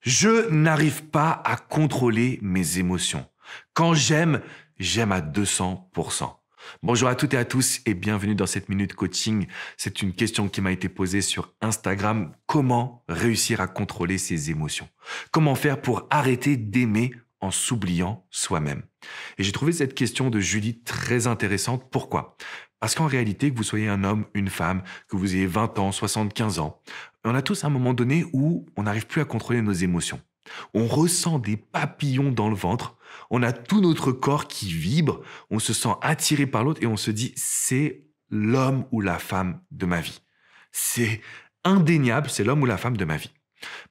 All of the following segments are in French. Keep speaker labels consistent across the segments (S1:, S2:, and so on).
S1: Je n'arrive pas à contrôler mes émotions. Quand j'aime, j'aime à 200%. Bonjour à toutes et à tous et bienvenue dans cette minute coaching. C'est une question qui m'a été posée sur Instagram. Comment réussir à contrôler ses émotions? Comment faire pour arrêter d'aimer en s'oubliant soi-même? Et j'ai trouvé cette question de Julie très intéressante. Pourquoi? Parce qu'en réalité, que vous soyez un homme, une femme, que vous ayez 20 ans, 75 ans, on a tous un moment donné où on n'arrive plus à contrôler nos émotions. On ressent des papillons dans le ventre, on a tout notre corps qui vibre, on se sent attiré par l'autre et on se dit c'est l'homme ou la femme de ma vie. C'est indéniable, c'est l'homme ou la femme de ma vie.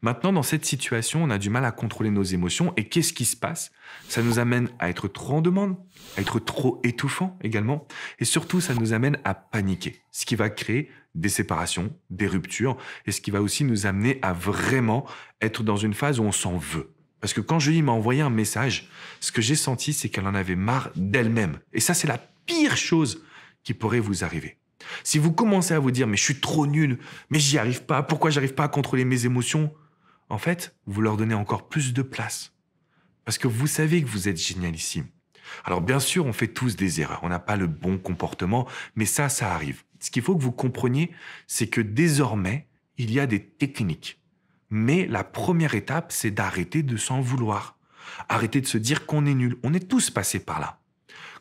S1: Maintenant, dans cette situation, on a du mal à contrôler nos émotions et qu'est-ce qui se passe? Ça nous amène à être trop en demande, à être trop étouffant également et surtout, ça nous amène à paniquer, ce qui va créer des séparations, des ruptures et ce qui va aussi nous amener à vraiment être dans une phase où on s'en veut. Parce que quand Julie m'a envoyé un message, ce que j'ai senti, c'est qu'elle en avait marre d'elle-même. Et ça, c'est la pire chose qui pourrait vous arriver. Si vous commencez à vous dire « mais je suis trop nul, mais j'y arrive pas, pourquoi j'arrive pas à contrôler mes émotions ?» En fait, vous leur donnez encore plus de place. Parce que vous savez que vous êtes génialissime. Alors bien sûr, on fait tous des erreurs, on n'a pas le bon comportement, mais ça arrive. Ce qu'il faut que vous compreniez, c'est que désormais, il y a des techniques. Mais la première étape, c'est d'arrêter de s'en vouloir. Arrêter de se dire qu'on est nul. On est tous passés par là.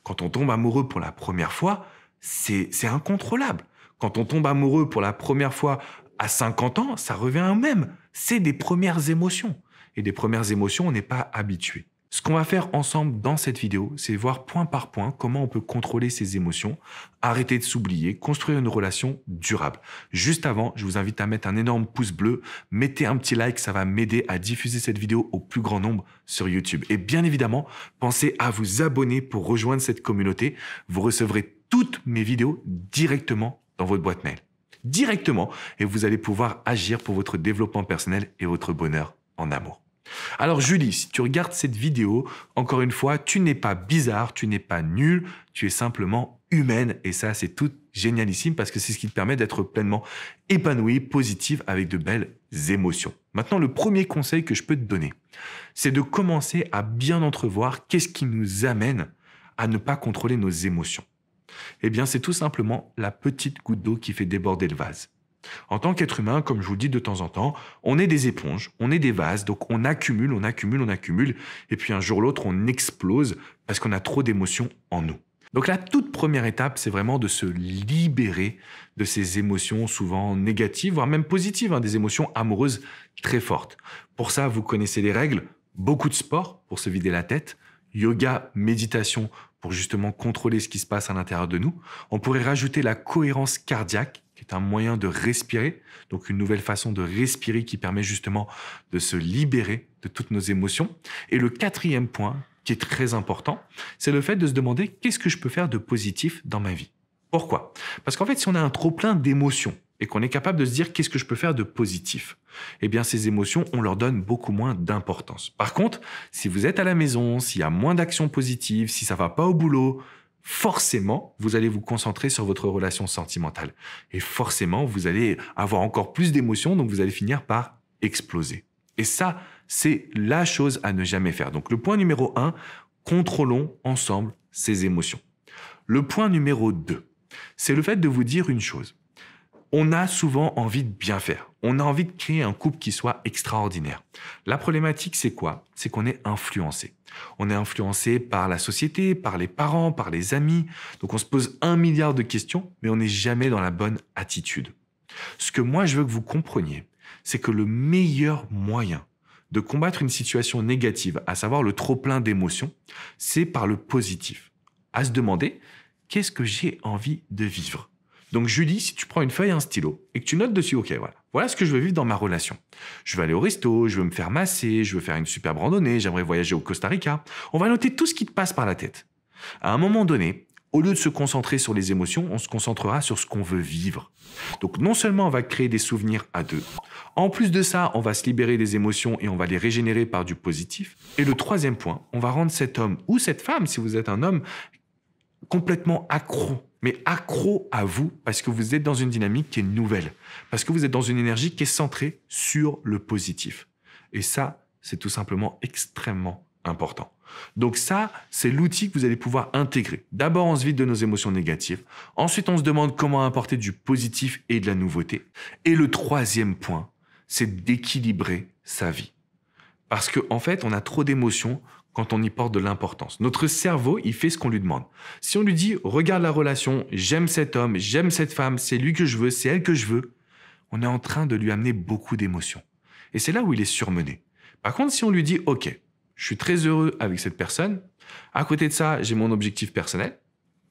S1: Quand on tombe amoureux pour la première fois, c'est incontrôlable. Quand on tombe amoureux pour la première fois à 50 ans, ça revient au même. C'est des premières émotions. Et des premières émotions, on n'est pas habitué. Ce qu'on va faire ensemble dans cette vidéo, c'est voir point par point comment on peut contrôler ses émotions, arrêter de s'oublier, construire une relation durable. Juste avant, je vous invite à mettre un énorme pouce bleu, mettez un petit like, ça va m'aider à diffuser cette vidéo au plus grand nombre sur YouTube. Et bien évidemment, pensez à vous abonner pour rejoindre cette communauté. Vous recevrez toutes mes vidéos directement dans votre boîte mail. Directement, et vous allez pouvoir agir pour votre développement personnel et votre bonheur en amour. Alors Julie, si tu regardes cette vidéo, encore une fois, tu n'es pas bizarre, tu n'es pas nul, tu es simplement humaine et ça c'est tout génialissime parce que c'est ce qui te permet d'être pleinement épanouie, positive, avec de belles émotions. Maintenant, le premier conseil que je peux te donner, c'est de commencer à bien entrevoir qu'est-ce qui nous amène à ne pas contrôler nos émotions. Eh bien, c'est tout simplement la petite goutte d'eau qui fait déborder le vase. En tant qu'être humain, comme je vous le dis de temps en temps, on est des éponges, on est des vases, donc on accumule, et puis un jour ou l'autre, on explose parce qu'on a trop d'émotions en nous. Donc la toute première étape, c'est vraiment de se libérer de ces émotions souvent négatives, voire même positives, des émotions amoureuses très fortes. Pour ça, vous connaissez les règles, beaucoup de sport pour se vider la tête, yoga, méditation pour justement contrôler ce qui se passe à l'intérieur de nous. On pourrait rajouter la cohérence cardiaque, qui est un moyen de respirer, donc une nouvelle façon de respirer qui permet justement de se libérer de toutes nos émotions. Et le quatrième point, qui est très important, c'est le fait de se demander qu'est-ce que je peux faire de positif dans ma vie. Pourquoi? Parce qu'en fait, si on a un trop-plein d'émotions et qu'on est capable de se dire qu'est-ce que je peux faire de positif, eh bien ces émotions, on leur donne beaucoup moins d'importance. Par contre, si vous êtes à la maison, s'il y a moins d'actions positives, si ça va pas au boulot, forcément, vous allez vous concentrer sur votre relation sentimentale. Et forcément, vous allez avoir encore plus d'émotions, donc vous allez finir par exploser. Et ça, c'est la chose à ne jamais faire. Donc le point numéro 1, contrôlons ensemble ces émotions. Le point numéro 2, c'est le fait de vous dire une chose. On a souvent envie de bien faire. On a envie de créer un couple qui soit extraordinaire. La problématique, c'est quoi? C'est qu'on est influencé. On est influencé par la société, par les parents, par les amis. Donc on se pose 1 milliard de questions, mais on n'est jamais dans la bonne attitude. Ce que moi, je veux que vous compreniez, c'est que le meilleur moyen de combattre une situation négative, à savoir le trop-plein d'émotions, c'est par le positif. À se demander, qu'est-ce que j'ai envie de vivre? Donc Julie, si tu prends une feuille et un stylo et que tu notes dessus, ok, voilà ce que je veux vivre dans ma relation. Je veux aller au resto, je veux me faire masser, je veux faire une superbe randonnée, j'aimerais voyager au Costa Rica. On va noter tout ce qui te passe par la tête. À un moment donné, au lieu de se concentrer sur les émotions, on se concentrera sur ce qu'on veut vivre. Donc non seulement on va créer des souvenirs à deux, en plus de ça, on va se libérer des émotions et on va les régénérer par du positif. Et le troisième point, on va rendre cet homme ou cette femme, si vous êtes un homme, complètement accro, mais accro à vous parce que vous êtes dans une dynamique qui est nouvelle, parce que vous êtes dans une énergie qui est centrée sur le positif. Et ça, c'est tout simplement extrêmement important. Donc ça, c'est l'outil que vous allez pouvoir intégrer. D'abord, on se vide de nos émotions négatives. Ensuite, on se demande comment apporter du positif et de la nouveauté. Et le troisième point, c'est d'équilibrer sa vie. Parce qu'en fait, on a trop d'émotions quand on y porte de l'importance. Notre cerveau, il fait ce qu'on lui demande. Si on lui dit « Regarde la relation, j'aime cet homme, j'aime cette femme, c'est lui que je veux, c'est elle que je veux », on est en train de lui amener beaucoup d'émotions. Et c'est là où il est surmené. Par contre, si on lui dit « Ok, je suis très heureux avec cette personne, à côté de ça, j'ai mon objectif personnel,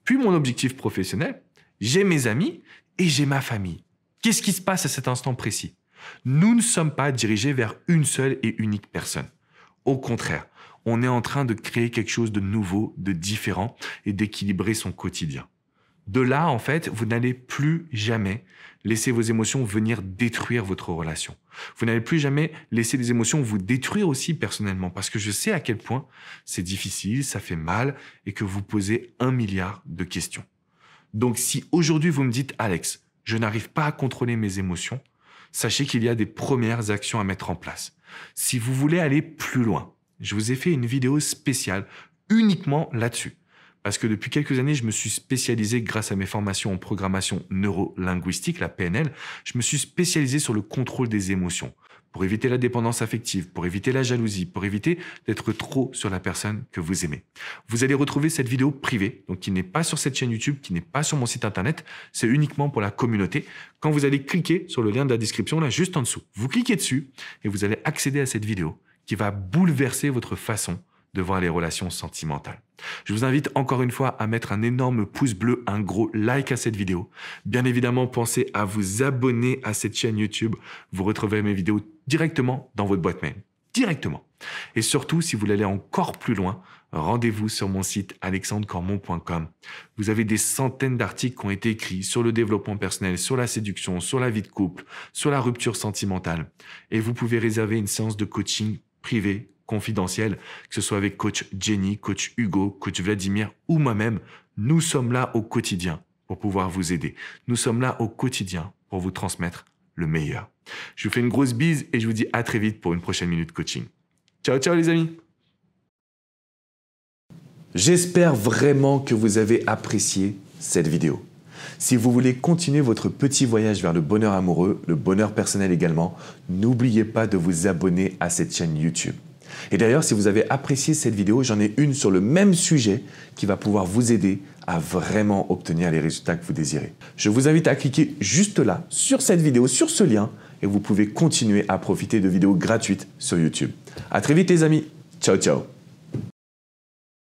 S1: puis mon objectif professionnel, j'ai mes amis et j'ai ma famille. Qu'est-ce qui se passe à cet instant précis ?» Nous ne sommes pas dirigés vers une seule et unique personne. Au contraire, on est en train de créer quelque chose de nouveau, de différent et d'équilibrer son quotidien. De là, en fait, vous n'allez plus jamais laisser vos émotions venir détruire votre relation. Vous n'allez plus jamais laisser les émotions vous détruire aussi personnellement, parce que je sais à quel point c'est difficile, ça fait mal et que vous posez 1 milliard de questions. Donc si aujourd'hui vous me dites « Alex, je n'arrive pas à contrôler mes émotions », sachez qu'il y a des premières actions à mettre en place. Si vous voulez aller plus loin, je vous ai fait une vidéo spéciale uniquement là-dessus. Parce que depuis quelques années, je me suis spécialisé grâce à mes formations en programmation neuro-linguistique, la PNL, je me suis spécialisé sur le contrôle des émotions pour éviter la dépendance affective, pour éviter la jalousie, pour éviter d'être trop sur la personne que vous aimez. Vous allez retrouver cette vidéo privée, donc qui n'est pas sur cette chaîne YouTube, qui n'est pas sur mon site internet, c'est uniquement pour la communauté. Quand vous allez cliquer sur le lien de la description, là, juste en dessous, vous cliquez dessus et vous allez accéder à cette vidéo qui va bouleverser votre façon de voir les relations sentimentales. Je vous invite encore une fois à mettre un énorme pouce bleu, un gros like à cette vidéo. Bien évidemment, pensez à vous abonner à cette chaîne YouTube. Vous retrouverez mes vidéos directement dans votre boîte mail. Directement. Et surtout, si vous voulez aller encore plus loin, rendez-vous sur mon site alexandrecormon.com. Vous avez des centaines d'articles qui ont été écrits sur le développement personnel, sur la séduction, sur la vie de couple, sur la rupture sentimentale. Et vous pouvez réserver une séance de coaching privée, confidentielle, que ce soit avec coach Jenny, coach Hugo, coach Vladimir ou moi-même. Nous sommes là au quotidien pour pouvoir vous aider. Nous sommes là au quotidien pour vous transmettre le meilleur. Je vous fais une grosse bise et je vous dis à très vite pour une prochaine minute coaching. Ciao, ciao les amis. J'espère vraiment que vous avez apprécié cette vidéo. Si vous voulez continuer votre petit voyage vers le bonheur amoureux, le bonheur personnel également, n'oubliez pas de vous abonner à cette chaîne YouTube. Et d'ailleurs, si vous avez apprécié cette vidéo, j'en ai une sur le même sujet qui va pouvoir vous aider à vraiment obtenir les résultats que vous désirez. Je vous invite à cliquer juste là, sur cette vidéo, sur ce lien, et vous pouvez continuer à profiter de vidéos gratuites sur YouTube. À très vite les amis. Ciao, ciao.